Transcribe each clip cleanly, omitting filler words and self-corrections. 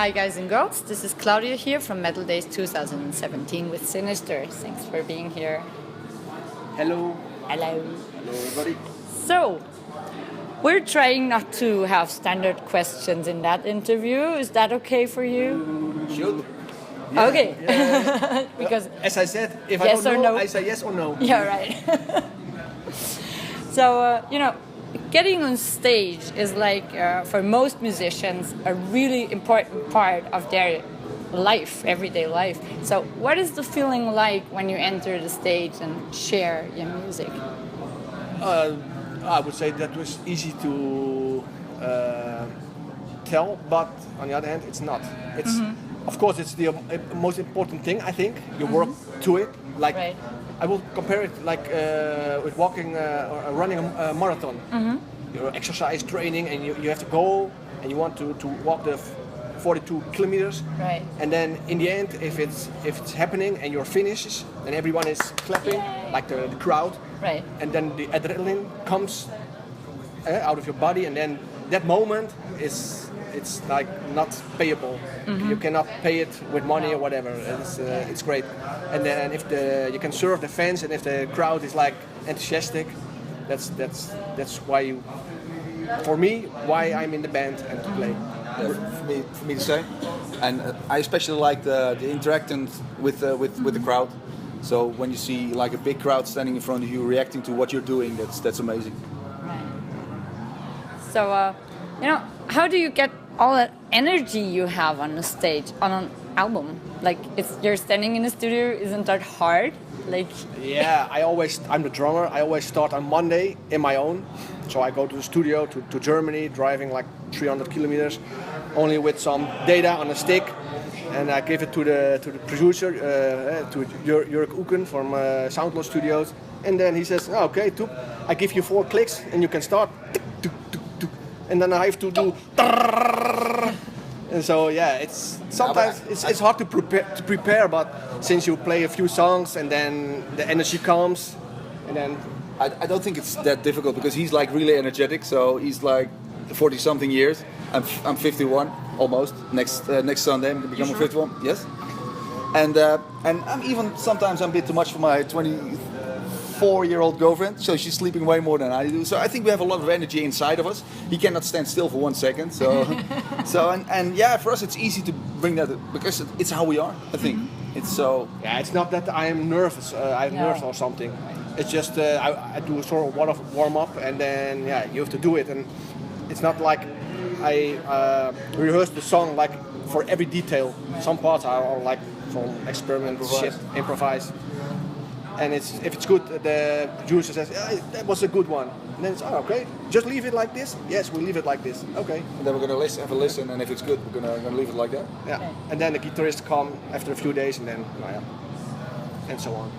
Hi guys and girls, this is Claudia here from Metaldays 2017 with Sinister. Thanks for being here. Hello. Hello. Hello everybody. So, we're trying not to have standard questions in that interview. Is that okay for you? Should. Yeah. Okay. Yeah. Because as I said, if yes I don't know, no. I say yes or no. Yeah, right. So, getting on stage is like, for most musicians, a really important part of their life, everyday life. So what is the feeling like when you enter the stage and share your music? I would say that was easy to tell, but on the other hand, it's not. It's Of course, it's the most important thing, I think. You work to it. Like, right. I will compare it like with walking or running a marathon. Your exercise training, and you have to go and you want to walk the 42 kilometers. Right. And then in the end, if it's happening and you're finished, and everyone is clapping, like the crowd. Right. And then the adrenaline comes out of your body, and then that moment it's like not payable. You cannot pay it with money or whatever. It's great. And then if you can serve the fans, and if the crowd is like enthusiastic, that's why for me I'm in the band and to play. Yeah, for me the same. And I especially like the interaction with the crowd. So when you see like a big crowd standing in front of you reacting to what you're doing, that's amazing. Right. So how do you get all that energy you have on the stage on an album? Like, you're standing in the studio, isn't that hard? Like, yeah, I'm the drummer. I always start on Monday in my own. So I go to the studio to Germany, driving like 300 kilometers, only with some data on a stick, and I give it to the producer, to Jörg Oeken from Soundloss Studios, and then he says, oh, okay, Toep, I give you 4 clicks and you can start, and then I have to do. And so it's hard to prepare, but since you play a few songs and then the energy comes, and then I don't think it's that difficult because he's like really energetic. So he's like 40 something years. I'm 51 almost. Next Sunday I'm becoming 51. Yes. And I'm even sometimes I'm a bit too much for my 24-year-old girlfriend, so she's sleeping way more than I do. So I think we have a lot of energy inside of us. He cannot stand still for 1 second. So, and yeah, for us it's easy to bring that because it's how we are. I think it's so. Yeah, it's not that I am nervous. I have nerves or something. It's just I do a sort of warm up, and then you have to do it, and it's not like I rehearse the song like for every detail. Some parts are like from experiment shit, improvise. And if it's good, the producer says, that was a good one. And then it's, okay, just leave it like this? Yes, we'll leave it like this. Okay. And then we're going to have a listen, and if it's good, we're going to leave it like that. Yeah. Okay. And then the guitarist come after a few days, and then, and so on.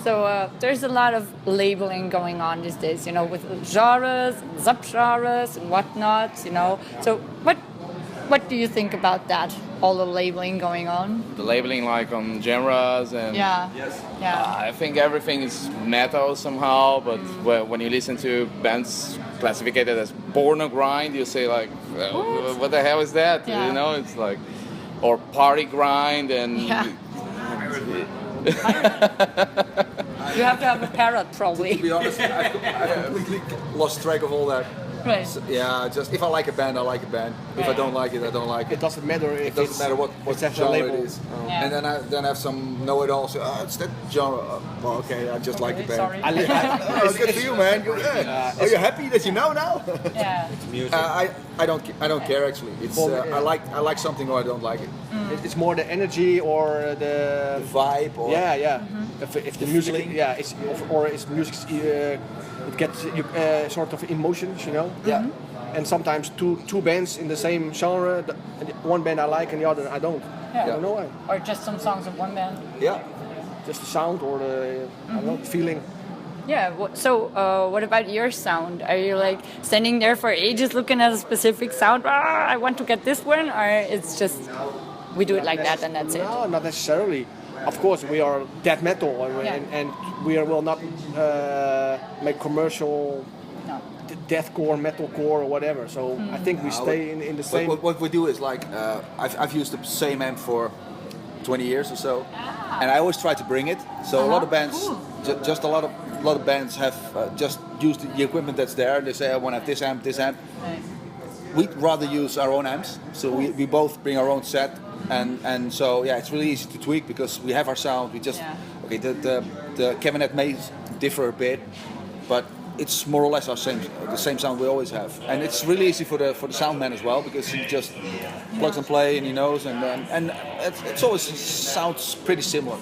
So there's a lot of labeling going on these days, with genres, subgenres, and whatnot, So what do you think about that? All the labeling going on? The labeling like on genres and I think everything is metal somehow, but when you listen to bands classified as porno grind, you say like, what the hell is that? Yeah. It's like, or party grind and. Yeah. You have to have a parrot, probably. To be honest, I've completely lost track of all that. Right. So, just if I like a band, I like a band. If I don't like it, I don't like it. It doesn't matter if it doesn't matter what genre it is. Oh. Yeah. And then I have some know-it-alls. It's that genre. Well, okay, I just like the band. Sorry. It's good for you, man. Are you happy that you know now? Yeah. It's music. I don't care actually. It's I like something or I don't like it. It's more the energy or the vibe. Or if the music, it's music. It gets sort of emotions, Yeah. And sometimes two bands in the same genre, one band I like and the other I don't. Yeah. I don't know why. Or just some songs of one band. Yeah. Just the sound or the I don't know, feeling. Yeah. So what about your sound? Are you like standing there for ages looking at a specific sound? I want to get this one, or it's just we do it like that and that's it? No, not necessarily. Of course, we are death metal, and we will not make commercial deathcore, metalcore, or whatever. So I think we stay in the same. What we do is like I've used the same amp for 20 years or so, and I always try to bring it. So a lot of bands, just a lot of bands have just used the equipment that's there. They say I want to have this amp, this amp. Right. We'd rather use our own amps, so we both bring our own set, and so yeah, it's really easy to tweak because we have our sound. We just okay, the cabinet may differ a bit, but it's more or less the same sound we always have, and it's really easy for the sound man as well because he just plugs and play and he knows, and it's always sounds pretty similar.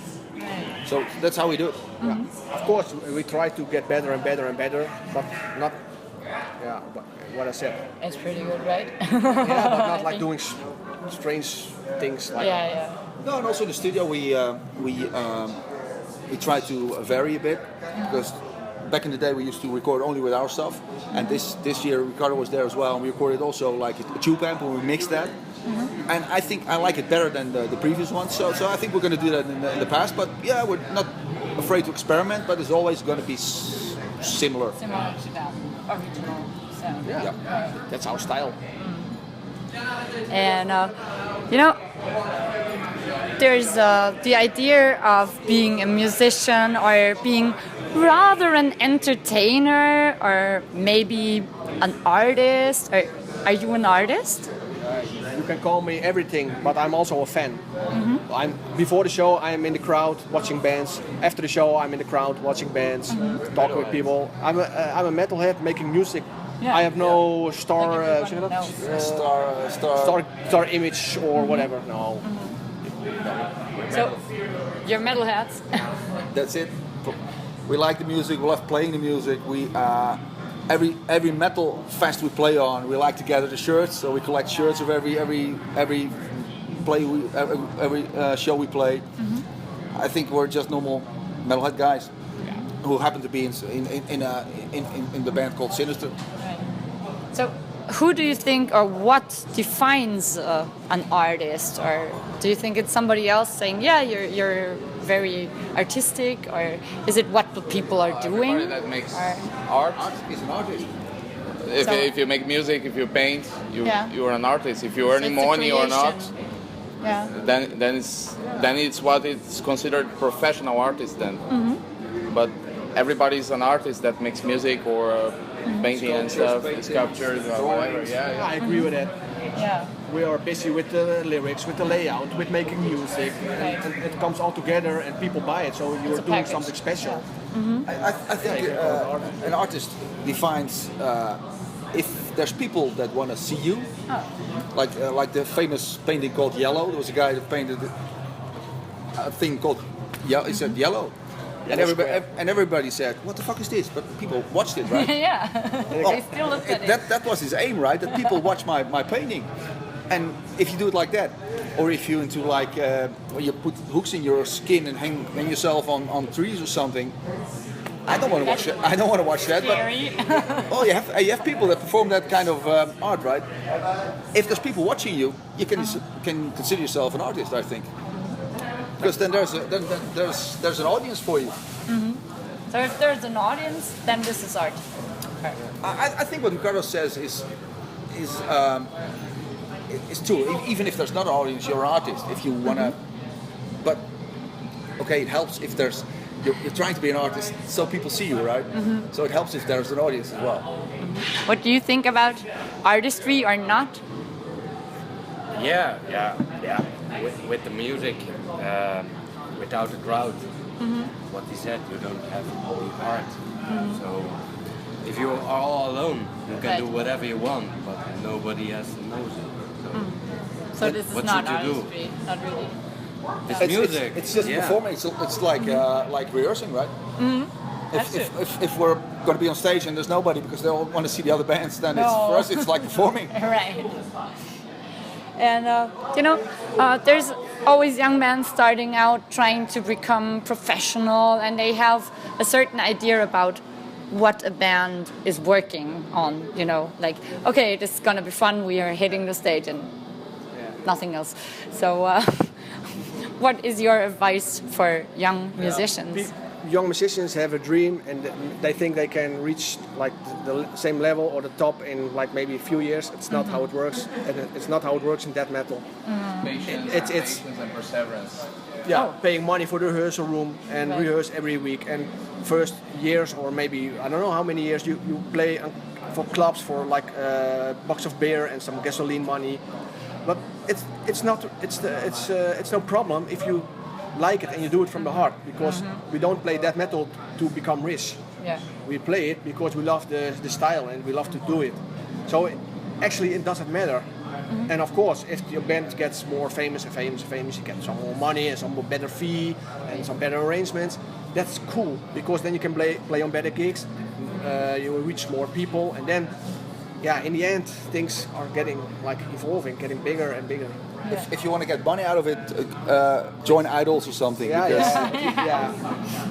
So that's how we do it. Yeah. Of course, we try to get better and better and better, but not. Yeah, but what I said. It's pretty good, right? Yeah, but not like doing strange things like. Yeah. No, and also in the studio we try to vary a bit because back in the day we used to record only with our stuff, and this year Ricardo was there as well, and we recorded also like a tube amp and we mixed that. And I think I like it better than the previous one, so I think we're going to do that in the past. But yeah, we're not afraid to experiment, but it's always going to be similar. Similar to that original sound. Yeah, that's our style. And there's the idea of being a musician or being rather an entertainer or maybe an artist. Or are you an artist? You can call me everything, but I'm also a fan. Before the show, I'm in the crowd watching bands. After the show, I'm in the crowd watching bands, talking with people. I'm a metalhead making music. Yeah. I have no star image or whatever. No. So you're metalheads. That's it. We like the music. We love playing the music. We every metal fest we play on, we like to gather the shirts. So we collect shirts of every show we play. I think we're just normal metalhead guys who happen to be in the band called Sinister. Right. So who do you think or what defines an artist? Or do you think it's somebody else saying, yeah, you're very artistic, or is it what the people are doing? Everybody that makes art is an artist. If you make music, if you paint, you're an artist. If you earn money or not, then it's what it's considered professional artist then. But everybody's an artist that makes music or painting and stuff, sculptures or whatever. Yeah. I agree with that. Yeah. We are busy with the lyrics, with the layout, with making music, and it comes all together and people buy it. So you're doing something special. I think an artist defines if there's people that want to see you, like the famous painting called Yellow. There was a guy that painted a thing called he said Yellow. And everybody said, "What the fuck is this?" But people watched it, right? They still look at it. That was his aim, right? That people watch my painting. And if you do it like that, or if you into like when you put hooks in your skin and hang yourself on trees or something, I don't want to watch that. I don't want to watch that. But you have people that perform that kind of art, right? If there's people watching you, you can consider yourself an artist, I think. Because then there's an audience for you. So if there's an audience, then this is art. Okay. I think what Ricardo says is true. Even if there's not an audience, you're an artist. If you wanna, but okay, it helps if there's you're trying to be an artist, so people see you, right? So it helps if there's an audience as well. What do you think about artistry or not? Yeah. With the music, without a crowd, what he said, you don't have any art. So if you are all alone, you can do whatever you want, but nobody has to know it. So this is not artistry, not really. It's music. It's just performing. It's like rehearsing, right? If we're going to be on stage and there's nobody because they all want to see the other bands, then for us it's like performing. Right. And there's always young men starting out trying to become professional, and they have a certain idea about what a band is working on. Like, okay, this is gonna be fun. We are hitting the stage and nothing else. So, what is your advice for young musicians? young musicians have a dream and they think they can reach like the same level or the top in like maybe a few years. It's not how it works. And it's not how it works in death metal. Patience and perseverance. Yeah, paying money for the rehearsal room and rehearse every week. And first years or maybe I don't know how many years you play for clubs for like a box of beer and some gasoline money. But it's no problem if you like it and you do it from the heart, because we don't play death metal to become rich. Yeah. We play it because we love the style and we love to do it. So actually it doesn't matter. And of course, if your band gets more famous, you get some more money and some better fee and some better arrangements. That's cool, because then you can play on better gigs. You will reach more people, and then, in the end, things are getting evolving, getting bigger and bigger. If you want to get money out of it, join Idols or something.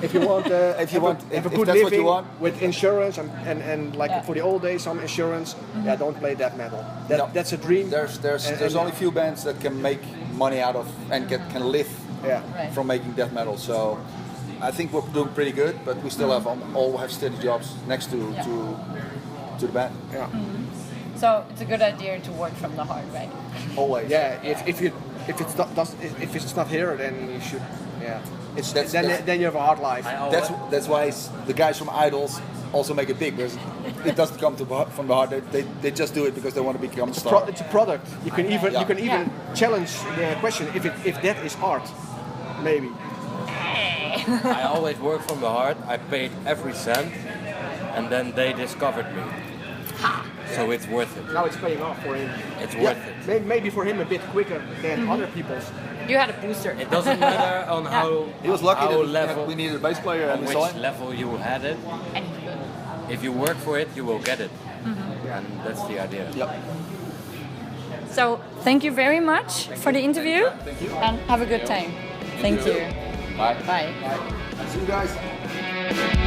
If you want, if that's what you want, with insurance and for the old days, some insurance. Don't play death metal. That's a dream. There's only few bands that can make money out of and can live from making death metal. So I think we're doing pretty good, but we still all have steady jobs next to the band. Yeah. So it's a good idea to work from the heart, right? Always. Yeah. If it's not here, then you should. Yeah. Then you have a hard life. That's why the guys from Idols also make it big, because it doesn't come from the heart. They just do it because they want to become a star. It's a product. You can even challenge the question if that is art, maybe. I always work from the heart. I paid every cent, and then they discovered me. So it's worth it. Now it's paying off for him. It's worth it. Maybe for him a bit quicker than other people's. You had a booster. It doesn't matter on how he was lucky level we needed a bass player on and which level you had it. If you work for it, you will get it. And that's the idea. Yep. So thank you very much for the interview. Thank you. And have a good time. Thank you. Bye. Bye. See you guys.